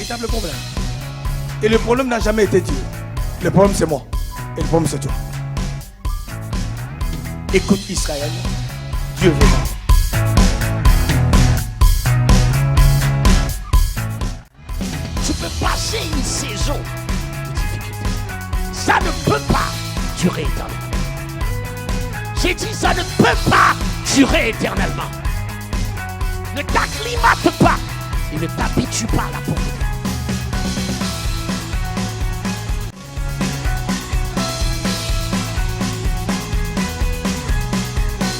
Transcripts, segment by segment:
véritable problème. Et le problème n'a jamais été Dieu. Le problème c'est moi. Et le problème c'est toi. Écoute Israël, Dieu viendra. Tu peux passer une saison de difficulté. Ça ne peut pas durer éternellement. J'ai dit ça ne peut pas durer éternellement. Ne t'acclimate pas et ne t'habitue pas à la pauvreté.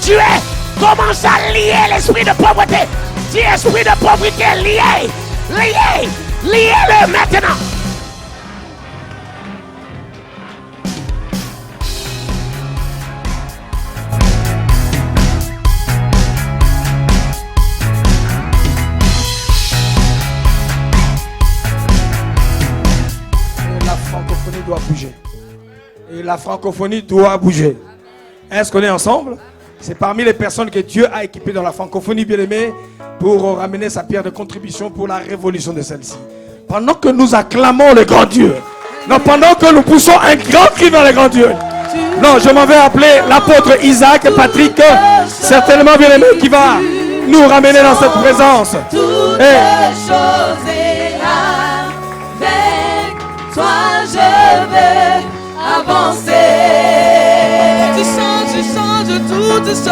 Tu es, commence à lier l'esprit de pauvreté. Dis esprit de pauvreté, liez-le maintenant. Et la francophonie doit bouger. Et la francophonie doit bouger. Est-ce qu'on est ensemble? C'est parmi les personnes que Dieu a équipées dans la francophonie, bien-aimée, pour ramener sa pierre de contribution pour la révolution de celle-ci. Pendant que nous acclamons le grand Dieu, non, pendant que nous poussons un grand cri vers le grand Dieu, non, je m'en vais appeler l'apôtre Isaac Patrick, certainement bien-aimé, qui va nous ramener dans cette présence. Toutes choses et avec toi je vais avancer. Tu changes toutes choses.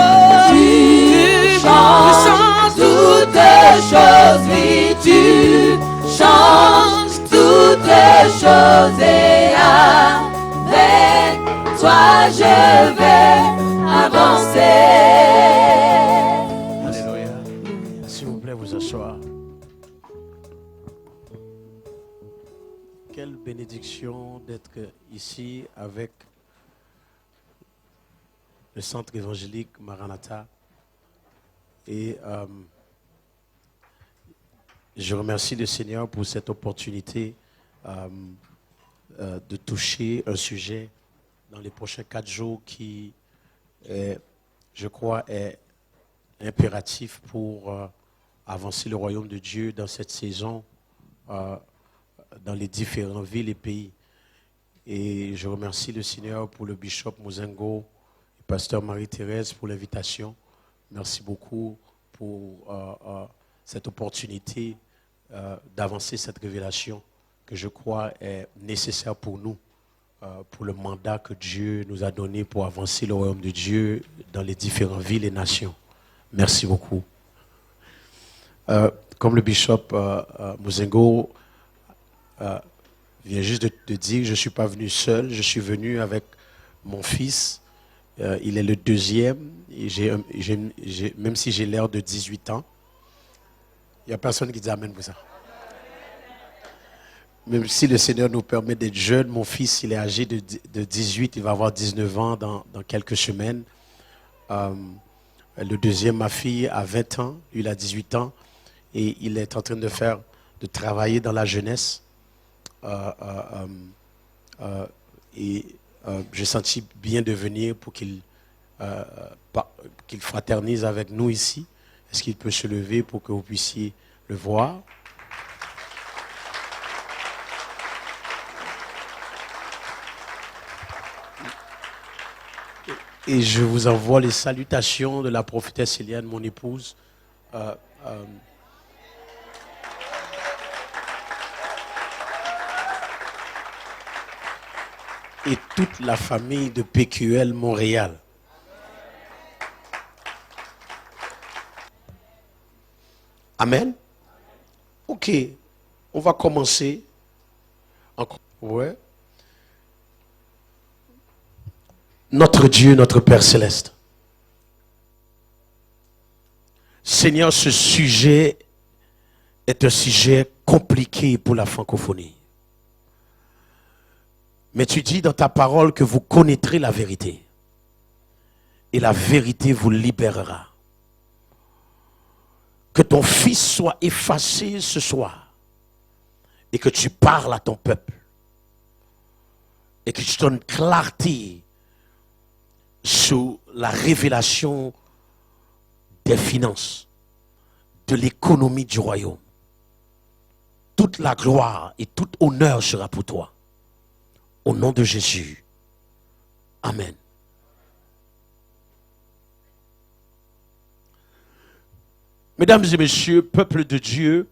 Tu changes toutes choses, oui, tu changes toutes choses et avec toi je vais avancer. Alléluia. S'il vous plaît, vous asseoir. Quelle bénédiction d'être ici avec le centre évangélique Maranatha. Et je remercie le Seigneur pour cette opportunité de toucher un sujet dans les prochains 4 jours qui, je crois, est impératif pour avancer le royaume de Dieu dans cette saison, dans les différentes villes et pays. Et je remercie le Seigneur pour le bishop Mozengo et pasteur Marie-Thérèse pour l'invitation. Merci beaucoup pour cette opportunité d'avancer cette révélation que je crois est nécessaire pour nous, pour le mandat que Dieu nous a donné pour avancer le royaume de Dieu dans les différentes villes et nations. Merci beaucoup. Comme le bishop Mozengo vient juste de dire, je ne suis pas venu seul, je suis venu avec mon fils. Il est le deuxième, et même si j'ai l'air de 18 ans, il n'y a personne qui dit amen pour ça. Même si le Seigneur nous permet d'être jeunes, mon fils, il est âgé de 18, il va avoir 19 ans dans quelques semaines. Le deuxième, ma fille, a 20 ans, lui, il a 18 ans, et il est en train de travailler dans la jeunesse. J'ai senti bien de venir pour qu'il fraternise avec nous ici. Est-ce qu'il peut se lever pour que vous puissiez le voir? Et je vous envoie les salutations de la prophétesse Eliane, mon épouse. Et toute la famille de PQL Montréal. Amen. Ok, on va commencer. Ouais. Notre Dieu, notre Père Céleste. Seigneur, ce sujet est un sujet compliqué pour la francophonie. Mais tu dis dans ta parole que vous connaîtrez la vérité. Et la vérité vous libérera. Que ton fils soit effacé ce soir. Et que tu parles à ton peuple. Et que tu donnes clarté sur la révélation des finances, de l'économie du royaume. Toute toute la gloire et tout honneur sera pour toi. Au nom de Jésus. Amen. Mesdames et messieurs, peuple de Dieu,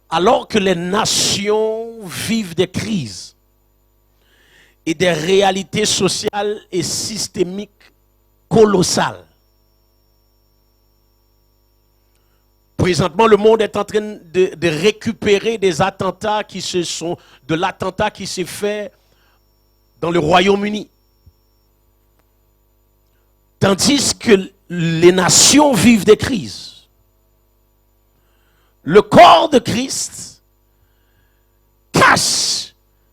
alors que les nations vivent des crises et des réalités sociales et systémiques colossales, présentement, le monde est en train de récupérer des attentats de l'attentat qui s'est fait dans le Royaume-Uni. Tandis que les nations vivent des crises. Le corps de Christ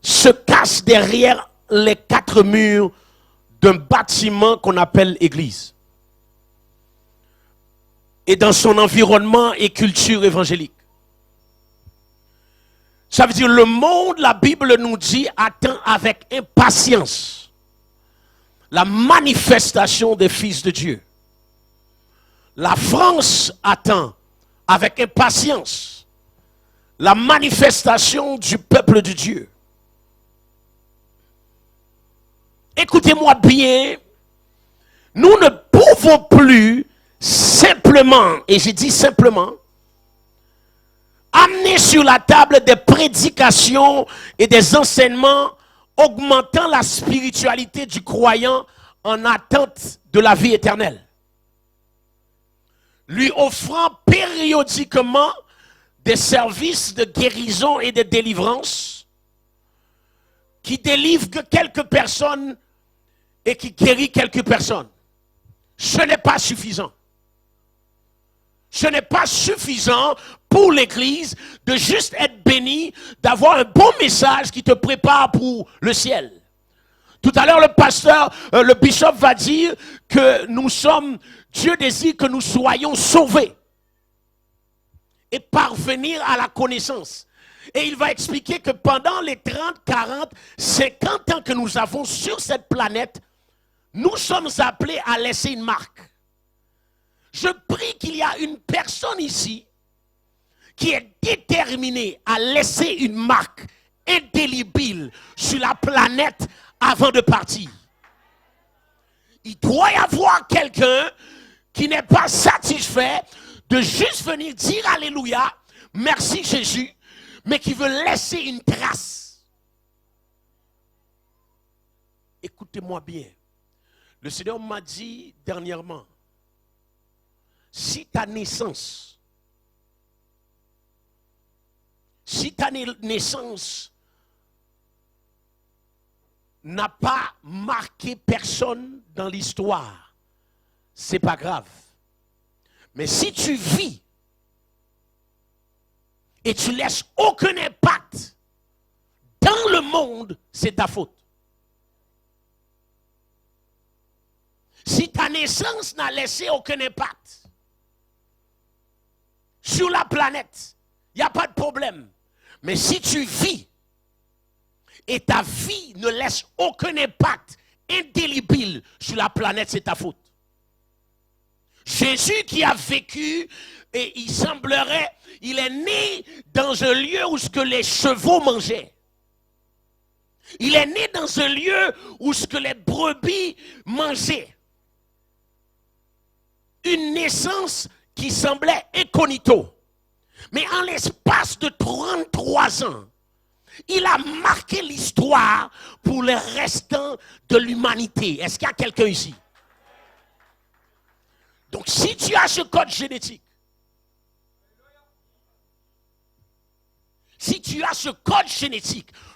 se cache derrière les 4 murs d'un bâtiment qu'on appelle Église. Et dans son environnement et culture évangélique. Ça veut dire le monde, la Bible nous dit, attend avec impatience la manifestation des fils de Dieu. La France attend avec impatience la manifestation du peuple de Dieu. Écoutez-moi bien, nous ne pouvons plus simplement, et j'ai dit simplement, amener sur la table des prédications et des enseignements augmentant la spiritualité du croyant en attente de la vie éternelle. Lui offrant périodiquement des services de guérison et de délivrance qui délivrent que quelques personnes et qui guérit quelques personnes. Ce n'est pas suffisant. Ce n'est pas suffisant pour l'Église de juste être béni, d'avoir un bon message qui te prépare pour le ciel. Tout à l'heure, le bishop va dire que Dieu désire que nous soyons sauvés et parvenir à la connaissance. Et il va expliquer que pendant les 30, 40, 50 ans que nous avons sur cette planète, nous sommes appelés à laisser une marque. Je prie qu'il y a une personne ici qui est déterminée à laisser une marque indélébile sur la planète avant de partir. Il doit y avoir quelqu'un qui n'est pas satisfait de juste venir dire Alléluia, merci Jésus, mais qui veut laisser une trace. Écoutez-moi bien. Le Seigneur m'a dit dernièrement, si ta naissance n'a pas marqué personne dans l'histoire, c'est pas grave. Mais si tu vis et tu laisses aucun impact dans le monde, c'est ta faute. Si ta naissance n'a laissé aucun impact sur la planète, il n'y a pas de problème. Mais si tu vis et ta vie ne laisse aucun impact indélébile sur la planète, c'est ta faute. Jésus qui a vécu, et il semblerait, il est né dans un lieu où ce que les chevaux mangeaient. Il est né dans un lieu où ce que les brebis mangeaient. Une naissance qui semblait incognito. Mais en l'espace de 33 ans, il a marqué l'histoire pour le restant de l'humanité. Est-ce qu'il y a quelqu'un ici? Donc si tu as ce code génétique,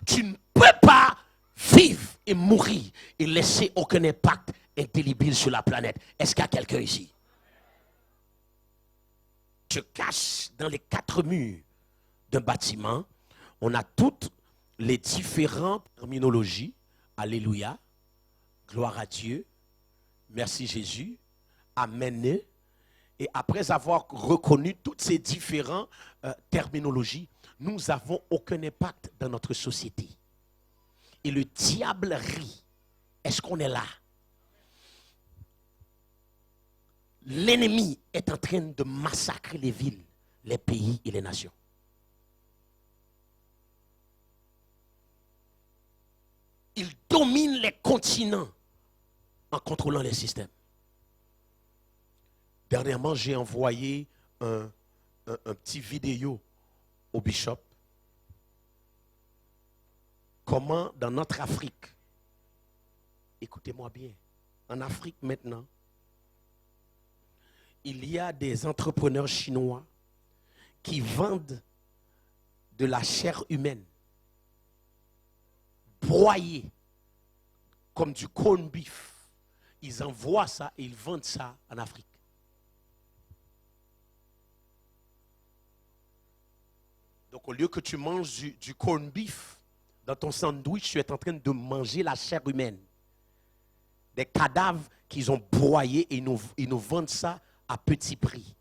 tu ne peux pas vivre et mourir et laisser aucun impact indélébile sur la planète. Est-ce qu'il y a quelqu'un ici? Se cache dans les 4 murs d'un bâtiment. On a toutes les différentes terminologies. Alléluia, gloire à Dieu, merci Jésus, Amen. Et après avoir reconnu toutes ces différentes terminologies, nous n'avons aucun impact dans notre société. Et le diable rit. Est-ce qu'on est là? L'ennemi est en train de massacrer les villes, les pays et les nations. domine les continents en contrôlant les systèmes. Dernièrement, j'ai envoyé un petit vidéo au bishop. Comment dans notre Afrique, écoutez-moi bien, en Afrique maintenant, il y a des entrepreneurs chinois qui vendent de la chair humaine broyée comme du corn beef. Ils envoient ça et ils vendent ça en Afrique. Donc au lieu que tu manges du corn beef dans ton sandwich, tu es en train de manger la chair humaine. Des cadavres qu'ils ont broyés et ils nous vendent ça à petit prix.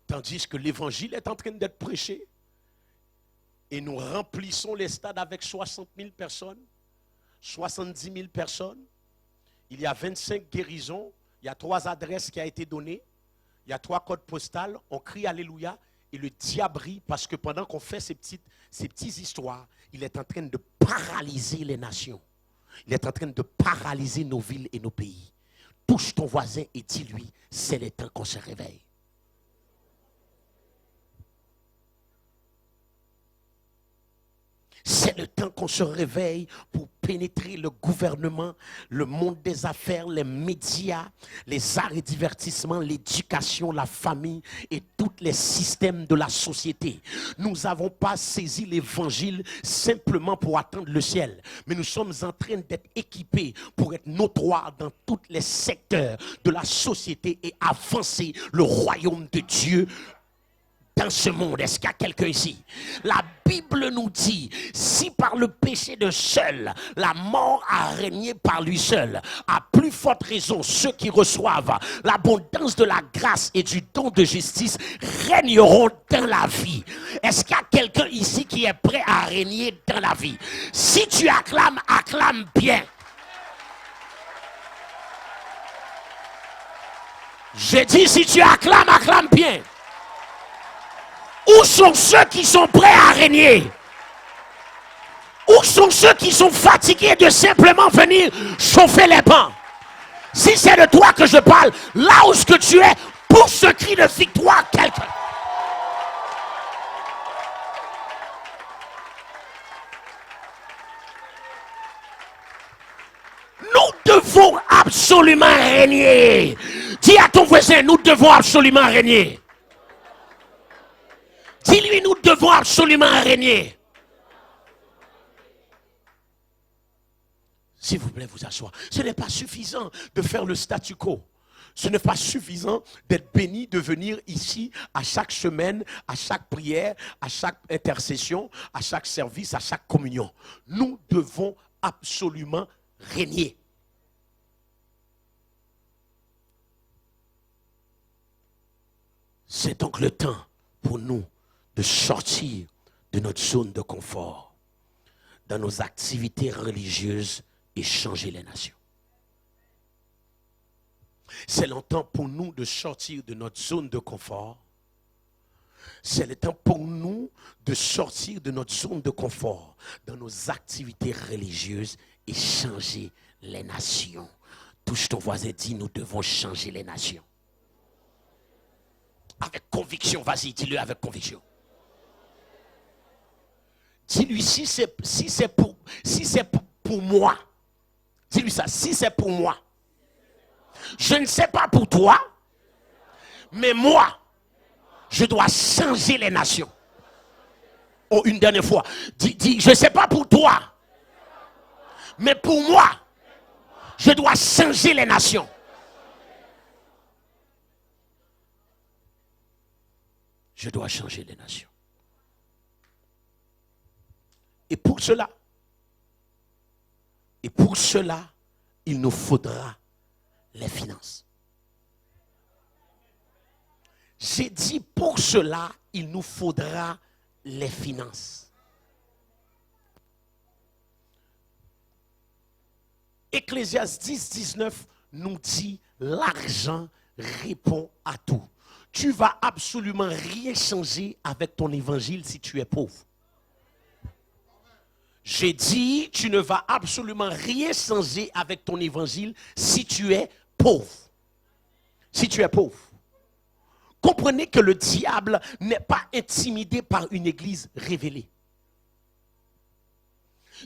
Tandis que l'évangile est en train d'être prêché et nous remplissons les stades avec 60 000 personnes, 70 000 personnes. Il y a 25 guérisons, il y a 3 adresses qui ont été données, il y a 3 codes postales, on crie Alléluia et le diable rit parce que pendant qu'on fait ces petites histoires, il est en train de paralyser les nations. Il est en train de paralyser nos villes et nos pays. Touche ton voisin et dis-lui, c'est le temps qu'on se réveille. C'est le temps qu'on se réveille pour pénétrer le gouvernement, le monde des affaires, les médias, les arts et divertissements, l'éducation, la famille et tous les systèmes de la société. Nous n'avons pas saisi l'évangile simplement pour atteindre le ciel, mais nous sommes en train d'être équipés pour être notoires dans tous les secteurs de la société et avancer le royaume de Dieu dans ce monde. Est-ce qu'il y a quelqu'un ici? La Bible nous dit, si par le péché de seul, la mort a régné par lui seul, à plus forte raison, ceux qui reçoivent l'abondance de la grâce et du don de justice régneront dans la vie. Est-ce qu'il y a quelqu'un ici qui est prêt à régner dans la vie? Si tu acclames, acclame bien. J'ai dit, si tu acclames, acclame bien. Où sont ceux qui sont prêts à régner? Où sont ceux qui sont fatigués de simplement venir chauffer les bancs? Si c'est de toi que je parle, là où ce que tu es, pousse ce cri de victoire quelqu'un. Nous devons absolument régner. Dis à ton voisin, nous devons absolument régner. Dis-lui, nous devons absolument régner. S'il vous plaît, vous asseoir. Ce n'est pas suffisant de faire le statu quo. Ce n'est pas suffisant d'être béni, de venir ici à chaque semaine, à chaque prière, à chaque intercession, à chaque service, à chaque communion. Nous devons absolument régner. C'est donc le temps pour nous de sortir de notre zone de confort, dans nos activités religieuses et changer les nations. C'est le temps pour nous de sortir de notre zone de confort. C'est le temps pour nous de sortir de notre zone de confort, dans nos activités religieuses et changer les nations. Touche ton voisin, dis, nous devons changer les nations. Avec conviction, vas-y, dis-le avec conviction. Dis-lui, si c'est pour moi, dis-lui ça, si c'est pour moi, je ne sais pas pour toi, mais moi, je dois changer les nations. Oh, une dernière fois, dis, je ne sais pas pour toi, mais pour moi, je dois changer les nations. Je dois changer les nations. Et pour cela, il nous faudra les finances. J'ai dit pour cela, il nous faudra les finances. Ecclésiaste 10, 19 nous dit, l'argent répond à tout. Tu vas absolument rien changer avec ton évangile si tu es pauvre. J'ai dit, tu ne vas absolument rien changer avec ton évangile si tu es pauvre. Si tu es pauvre. Comprenez que le diable n'est pas intimidé par une église révélée.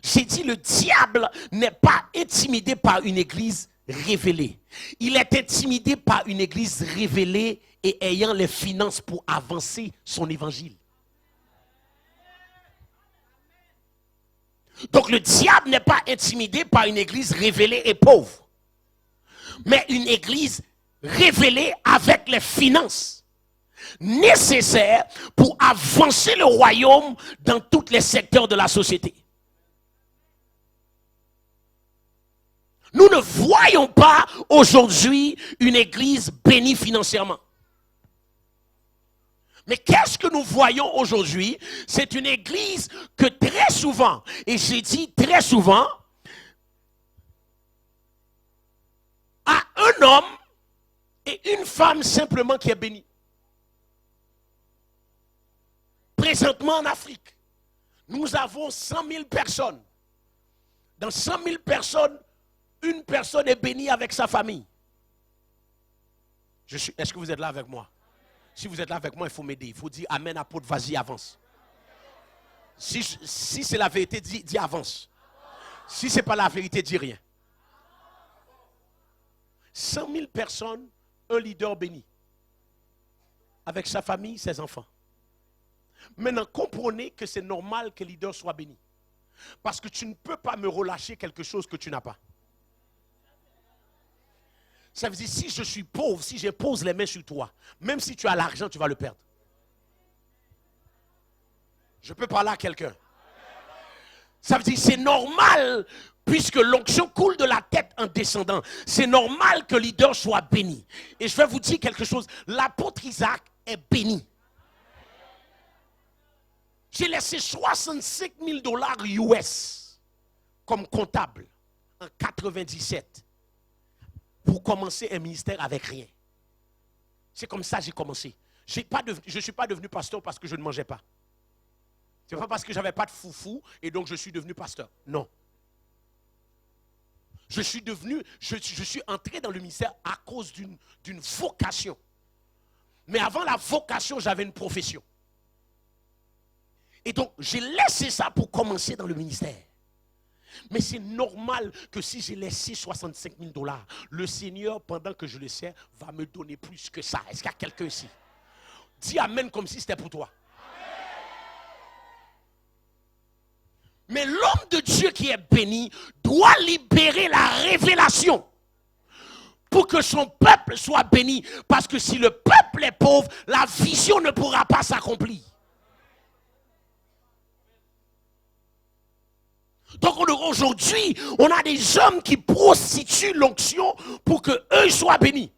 J'ai dit, le diable n'est pas intimidé par une église révélée. Il est intimidé par une église révélée et ayant les finances pour avancer son évangile. Donc le diable n'est pas intimidé par une église révélée et pauvre, mais une église révélée avec les finances nécessaires pour avancer le royaume dans tous les secteurs de la société. Nous ne voyons pas aujourd'hui une église bénie financièrement. Mais qu'est-ce que nous voyons aujourd'hui? C'est une église que très souvent, et j'ai dit très souvent, a un homme et une femme simplement qui est bénie. Présentement en Afrique, nous avons 100 000 personnes. Dans 100 000 personnes, une personne est bénie avec sa famille. Est-ce que vous êtes là avec moi? Si vous êtes là avec moi, il faut m'aider. Il faut dire amen, apôtre, vas-y, avance. Si c'est la vérité, dis avance. Si ce n'est pas la vérité, dis rien. 100 000 personnes, un leader béni. Avec sa famille, ses enfants. Maintenant, comprenez que c'est normal que le leader soit béni. Parce que tu ne peux pas me relâcher quelque chose que tu n'as pas. Ça veut dire, si je suis pauvre, si je pose les mains sur toi, même si tu as l'argent, tu vas le perdre. Je peux parler à quelqu'un. Ça veut dire, c'est normal, puisque l'onction coule de la tête en descendant. C'est normal que le leader soit béni. Et je vais vous dire quelque chose. L'apôtre Isaac est béni. J'ai laissé 65 000 $ US comme comptable en 97. Pour commencer un ministère avec rien. C'est comme ça que j'ai commencé. Je ne suis pas devenu pasteur parce que je ne mangeais pas. Ce n'est pas parce que je n'avais pas de foufou et donc je suis devenu pasteur. Non. Je suis entré dans le ministère à cause d'une vocation. Mais avant la vocation, j'avais une profession. Et donc, j'ai laissé ça pour commencer dans le ministère. Mais c'est normal que si j'ai laissé 65 000 $, le Seigneur, pendant que je le sers, va me donner plus que ça. Est-ce qu'il y a quelqu'un ici? Dis amen comme si c'était pour toi. Mais l'homme de Dieu qui est béni doit libérer la révélation pour que son peuple soit béni. Parce que si le peuple est pauvre, la vision ne pourra pas s'accomplir. Donc aujourd'hui, on a des hommes qui prostituent l'onction pour qu'eux soient bénis.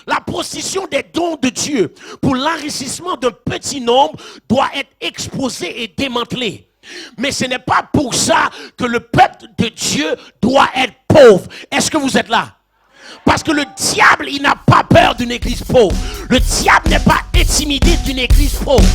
La prostitution des dons de Dieu pour l'enrichissement d'un petit nombre doit être exposée et démantelée. Mais ce n'est pas pour ça que le peuple de Dieu doit être pauvre. Est-ce que vous êtes là? Parce que le diable, il n'a pas peur d'une église pauvre. Le diable n'est pas intimidé d'une église pauvre.